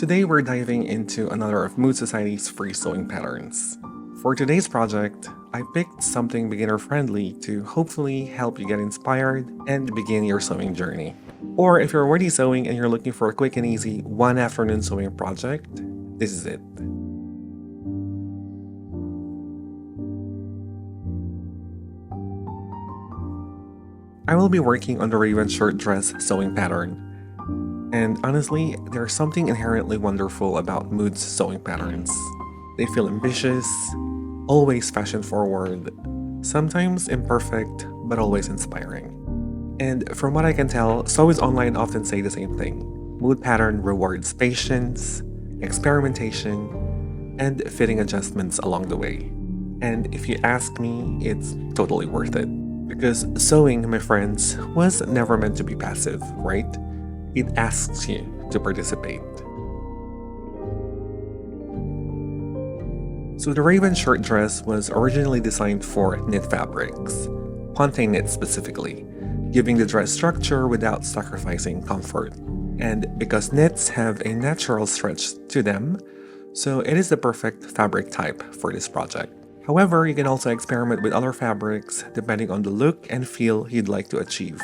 Today we're diving into another of Mood Society's free sewing patterns. For today's project, I picked something beginner-friendly to hopefully help you get inspired and begin your sewing journey. Or if you're already sewing and you're looking for a quick and easy one afternoon sewing project, this is it. I will be working on the raven short dress sewing pattern. And honestly, there's something inherently wonderful about Mood's sewing patterns. They feel ambitious, always fashion forward, sometimes imperfect, but always inspiring. And from what I can tell, sewists online often say the same thing. Mood pattern rewards patience, experimentation, and fitting adjustments along the way. And if you ask me, it's totally worth it. Because sewing, my friends, was never meant to be passive, right? It asks you to participate. So the raven short dress was originally designed for knit fabrics, ponte knit specifically, giving the dress structure without sacrificing comfort. And because knits have a natural stretch to them, so it is the perfect fabric type for this project. However, you can also experiment with other fabrics depending on the look and feel you'd like to achieve.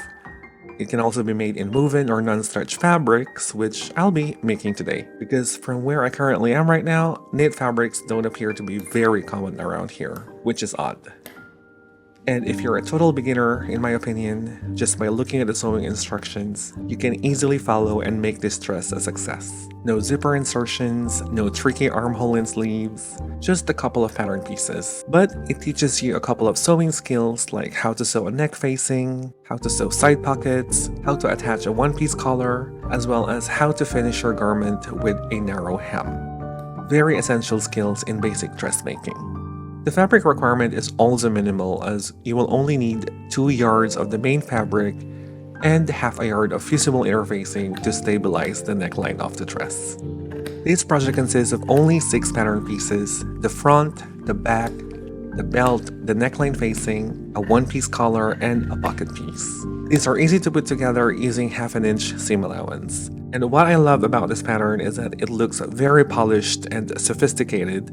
It can also be made in woven or non-stretch fabrics, which I'll be making today. Because from where I currently am right now, knit fabrics don't appear to be very common around here, which is odd. And if you're a total beginner, in my opinion, just by looking at the sewing instructions, you can easily follow and make this dress a success. No zipper insertions, no tricky armhole and sleeves, just a couple of pattern pieces. But it teaches you a couple of sewing skills like how to sew a neck facing, how to sew side pockets, how to attach a one-piece collar, as well as how to finish your garment with a narrow hem. Very essential skills in basic dressmaking. The fabric requirement is also minimal as you will only need 2 yards of the main fabric and half a yard of fusible interfacing to stabilize the neckline of the dress. This project consists of only 6 pattern pieces: the front, the back, the belt, the neckline facing, a one-piece collar, and a pocket piece. These are easy to put together using half an inch seam allowance. And what I love about this pattern is that it looks very polished and sophisticated,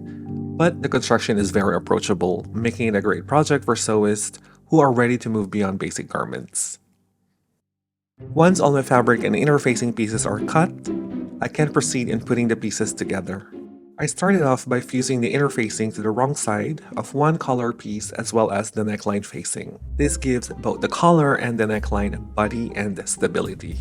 but the construction is very approachable, making it a great project for sewists who are ready to move beyond basic garments. Once all my fabric and interfacing pieces are cut, I can proceed in putting the pieces together. I started off by fusing the interfacing to the wrong side of one collar piece as well as the neckline facing. This gives both the collar and the neckline body and stability.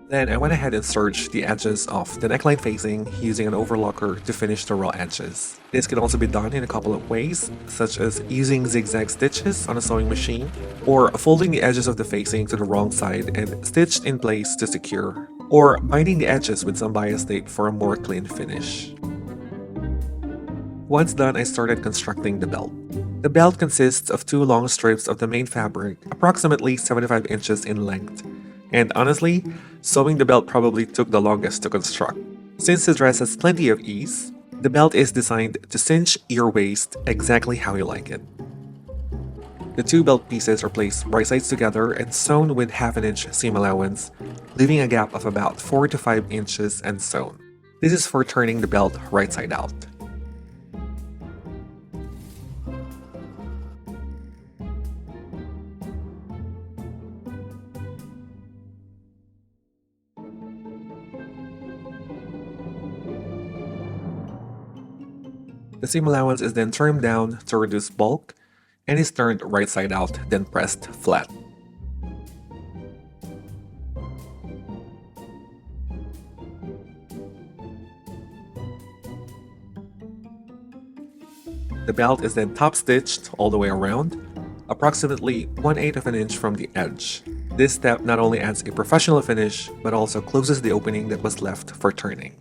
Then I went ahead and serged the edges of the neckline facing using an overlocker to finish the raw edges. This can also be done in a couple of ways, such as using zigzag stitches on a sewing machine, or folding the edges of the facing to the wrong side and stitched in place to secure, or binding the edges with some bias tape for a more clean finish. Once done, I started constructing the belt. The belt consists of 2 long strips of the main fabric, approximately 75 inches in length. And honestly, sewing the belt probably took the longest to construct. Since the dress has plenty of ease, the belt is designed to cinch your waist exactly how you like it. The 2 belt pieces are placed right sides together and sewn with half an inch seam allowance, leaving a gap of about 4 to 5 inches and sewn. This is for turning the belt right side out. The seam allowance is then trimmed down to reduce bulk and is turned right side out, then pressed flat. The belt is then top stitched all the way around, approximately 1/8 of an inch from the edge. This step not only adds a professional finish, but also closes the opening that was left for turning.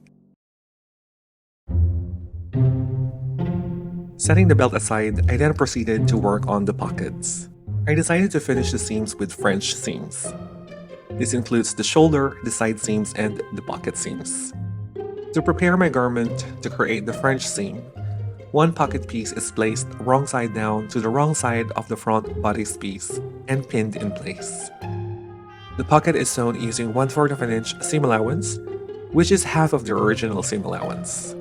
Setting the belt aside, I then proceeded to work on the pockets. I decided to finish the seams with French seams. This includes the shoulder, the side seams, and the pocket seams. To prepare my garment to create the French seam, one pocket piece is placed wrong side down to the wrong side of the front bodice piece and pinned in place. The pocket is sewn using 1/4 of an inch seam allowance, which is half of the original seam allowance.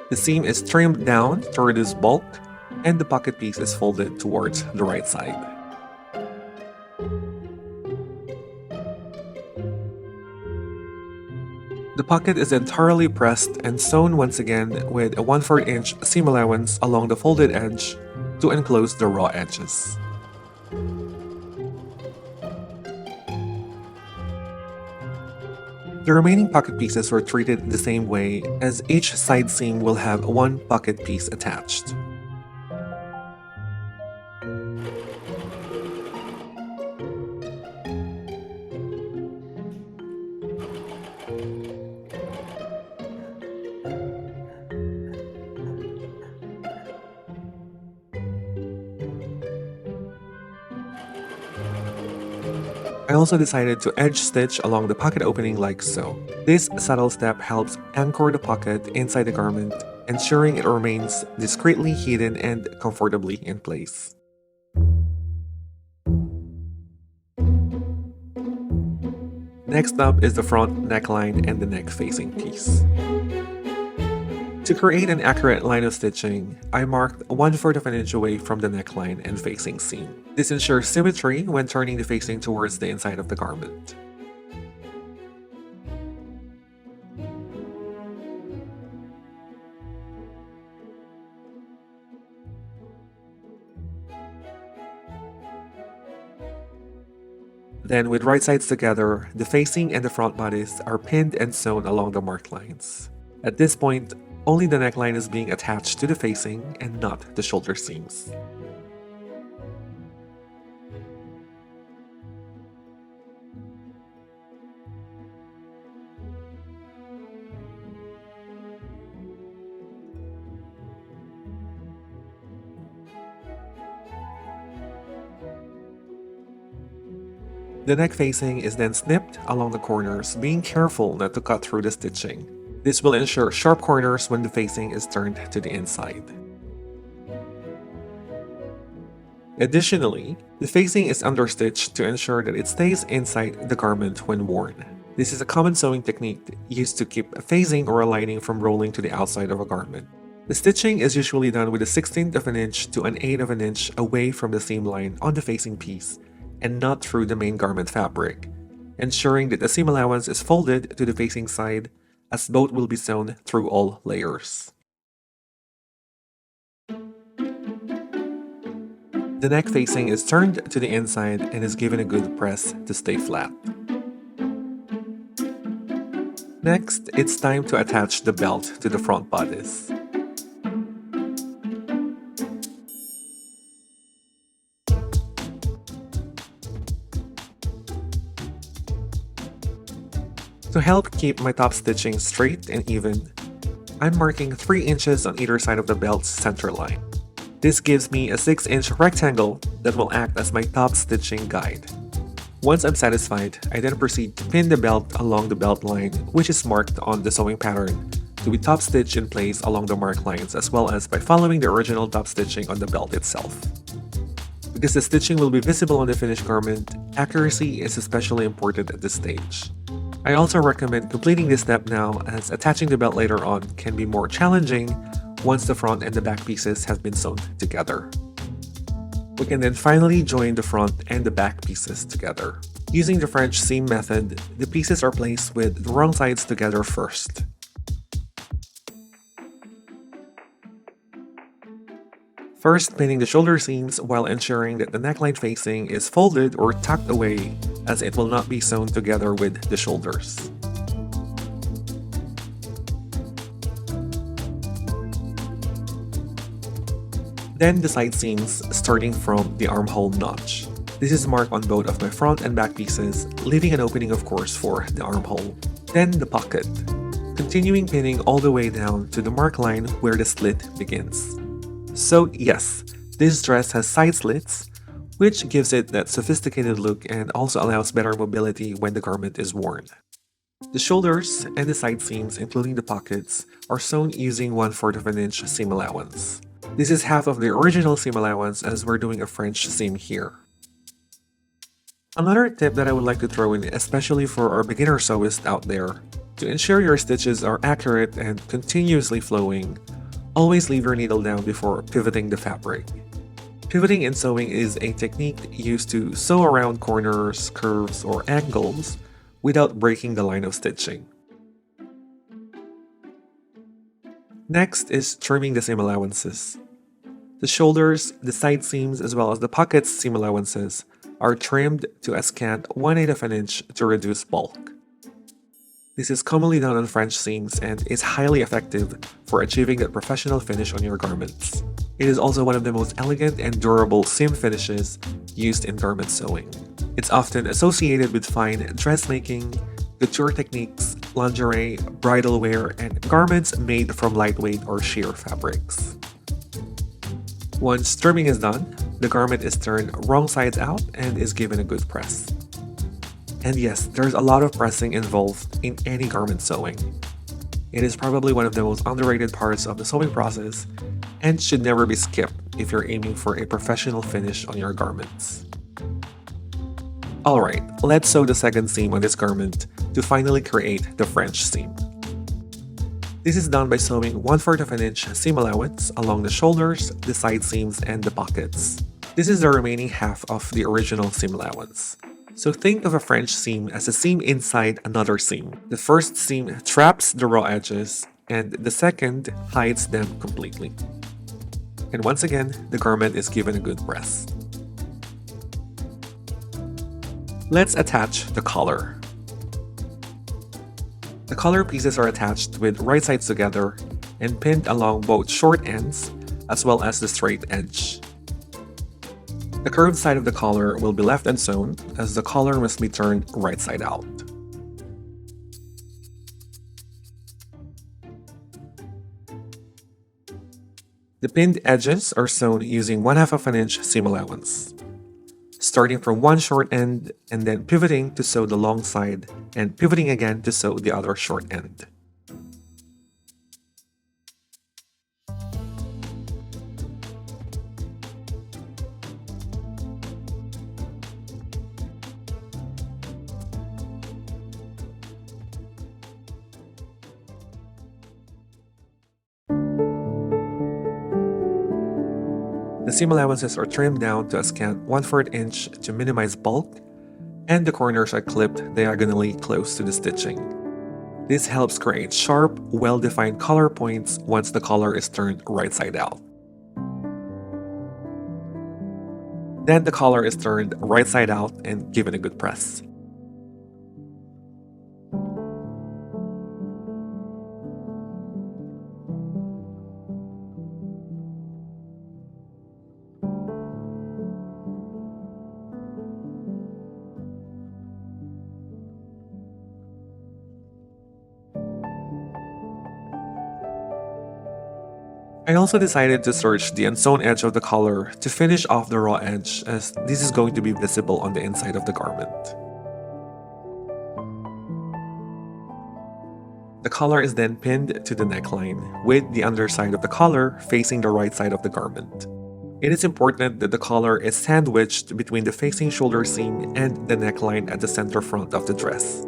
The seam is trimmed down to reduce bulk, and the pocket piece is folded towards the right side. The pocket is entirely pressed and sewn once again with a 1/4 inch seam allowance along the folded edge to enclose the raw edges. The remaining pocket pieces were treated the same way, as each side seam will have one pocket piece attached. I also decided to edge stitch along the pocket opening like so. This subtle step helps anchor the pocket inside the garment, ensuring it remains discreetly hidden and comfortably in place. Next up is the front neckline and the neck facing piece. To create an accurate line of stitching, I marked 1/4 of an inch away from the neckline and facing seam. This ensures symmetry when turning the facing towards the inside of the garment. Then, with right sides together, the facing and the front bodice are pinned and sewn along the marked lines. At this point, only the neckline is being attached to the facing and not the shoulder seams. The neck facing is then snipped along the corners, being careful not to cut through the stitching. This will ensure sharp corners when the facing is turned to the inside. Additionally, the facing is understitched to ensure that it stays inside the garment when worn. This is a common sewing technique used to keep a facing or a lining from rolling to the outside of a garment. The stitching is usually done with a 1/16 of an inch to an 1/8 of an inch away from the seam line on the facing piece, and not through the main garment fabric, ensuring that the seam allowance is folded to the facing side, as both will be sewn through all layers. The neck facing is turned to the inside and is given a good press to stay flat. Next, it's time to attach the belt to the front bodice. To help keep my top stitching straight and even, I'm marking 3 inches on either side of the belt's center line. This gives me a 6-inch rectangle that will act as my top stitching guide. Once I'm satisfied, I then proceed to pin the belt along the belt line, which is marked on the sewing pattern, to be top stitched in place along the marked lines, as well as by following the original top stitching on the belt itself. Because the stitching will be visible on the finished garment, accuracy is especially important at this stage. I also recommend completing this step now, as attaching the belt later on can be more challenging once the front and the back pieces have been sewn together. We can then finally join the front and the back pieces together. Using the French seam method, the pieces are placed with the wrong sides together first. First, pinning the shoulder seams while ensuring that the neckline facing is folded or tucked away, as it will not be sewn together with the shoulders. Then the side seams, starting from the armhole notch. This is marked on both of my front and back pieces, leaving an opening of course for the armhole. Then the pocket, continuing pinning all the way down to the mark line where the slit begins. So yes, this dress has side slits, which gives it that sophisticated look and also allows better mobility when the garment is worn. The shoulders and the side seams, including the pockets, are sewn using 1/4 of an inch seam allowance. This is half of the original seam allowance as we're doing a French seam here. Another tip that I would like to throw in, especially for our beginner sewists out there, to ensure your stitches are accurate and continuously flowing, always leave your needle down before pivoting the fabric. Pivoting in sewing is a technique used to sew around corners, curves, or angles without breaking the line of stitching. Next is trimming the seam allowances. The shoulders, the side seams, as well as the pockets seam allowances are trimmed to a scant 1/8 of an inch to reduce bulk. This is commonly done on French seams and is highly effective for achieving that professional finish on your garments. It is also one of the most elegant and durable seam finishes used in garment sewing. It's often associated with fine dressmaking, couture techniques, lingerie, bridal wear, and garments made from lightweight or sheer fabrics. Once trimming is done, the garment is turned wrong sides out and is given a good press. And yes, there's a lot of pressing involved in any garment sewing. It is probably one of the most underrated parts of the sewing process and should never be skipped if you're aiming for a professional finish on your garments. Alright, let's sew the second seam on this garment to finally create the French seam. This is done by sewing 1/4 of an inch seam allowance along the shoulders, the side seams, and the pockets. This is the remaining half of the original seam allowance. So think of a French seam as a seam inside another seam. The first seam traps the raw edges, and the second hides them completely. And once again, the garment is given a good press. Let's attach the collar. The collar pieces are attached with right sides together and pinned along both short ends as well as the straight edge. The curved side of the collar will be left unsewn as the collar must be turned right side out. The pinned edges are sewn using 1/2 of an inch seam allowance, starting from one short end and then pivoting to sew the long side and pivoting again to sew the other short end. The seam allowances are trimmed down to a scant 1/4 inch to minimize bulk, and the corners are clipped diagonally close to the stitching. This helps create sharp, well-defined collar points once the collar is turned right side out. Then the collar is turned right side out and given a good press. I also decided to serge the unsewn edge of the collar to finish off the raw edge, as this is going to be visible on the inside of the garment. The collar is then pinned to the neckline, with the underside of the collar facing the right side of the garment. It is important that the collar is sandwiched between the facing shoulder seam and the neckline at the center front of the dress.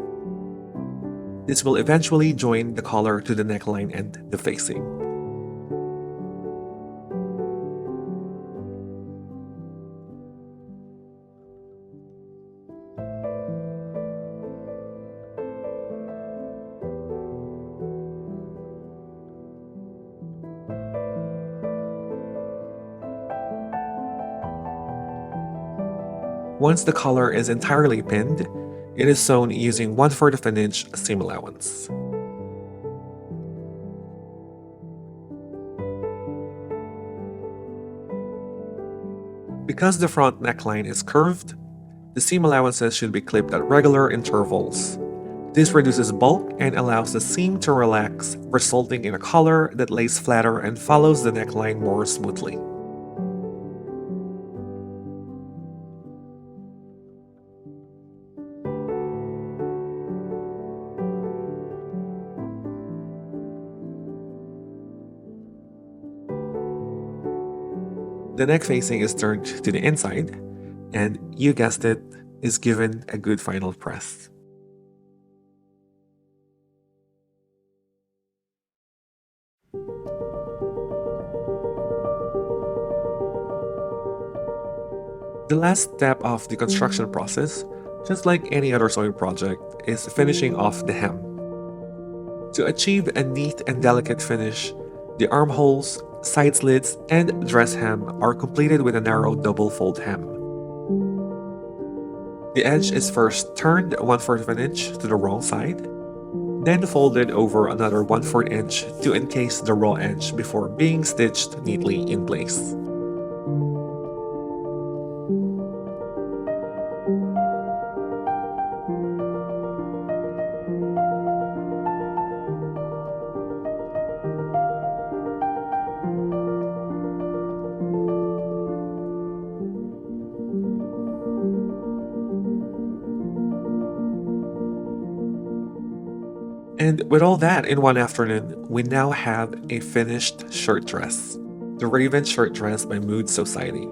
This will eventually join the collar to the neckline and the facing. Once the collar is entirely pinned, it is sewn using 1/4 of an inch seam allowance. Because the front neckline is curved, the seam allowances should be clipped at regular intervals. This reduces bulk and allows the seam to relax, resulting in a collar that lays flatter and follows the neckline more smoothly. The neck facing is turned to the inside, and you guessed it, is given a good final press. The last step of the construction process, just like any other sewing project, is finishing off the hem. To achieve a neat and delicate finish, the armholes, side slits, and dress hem are completed with a narrow double fold hem. The edge is first turned 1/4 of an inch to the wrong side, then folded over another 1/4 inch to encase the raw edge before being stitched neatly in place. And with all that in one afternoon, we now have a finished shirt dress. The Raven Shirt Dress by Mood Sewciety.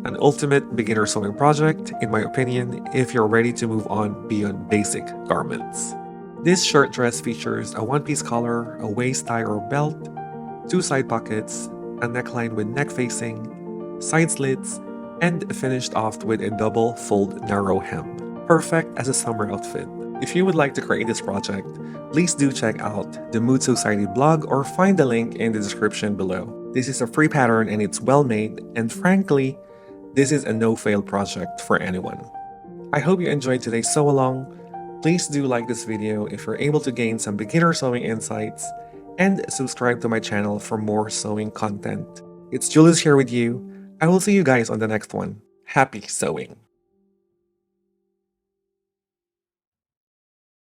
An ultimate beginner sewing project, in my opinion, if you're ready to move on beyond basic garments. This shirt dress features a one-piece collar, a waist tie or belt, 2 side pockets, a neckline with neck facing, side slits, and finished off with a double fold narrow hem. Perfect as a summer outfit. If you would like to create this project, please do check out the Mood Sewciety blog or find the link in the description below. This is a free pattern and it's well made, and frankly, this is a no-fail project for anyone. I hope you enjoyed today's sew along. Please do like this video if you're able to gain some beginner sewing insights, and subscribe to my channel for more sewing content. It's Julius here with you. I will see you guys on the next one. Happy sewing!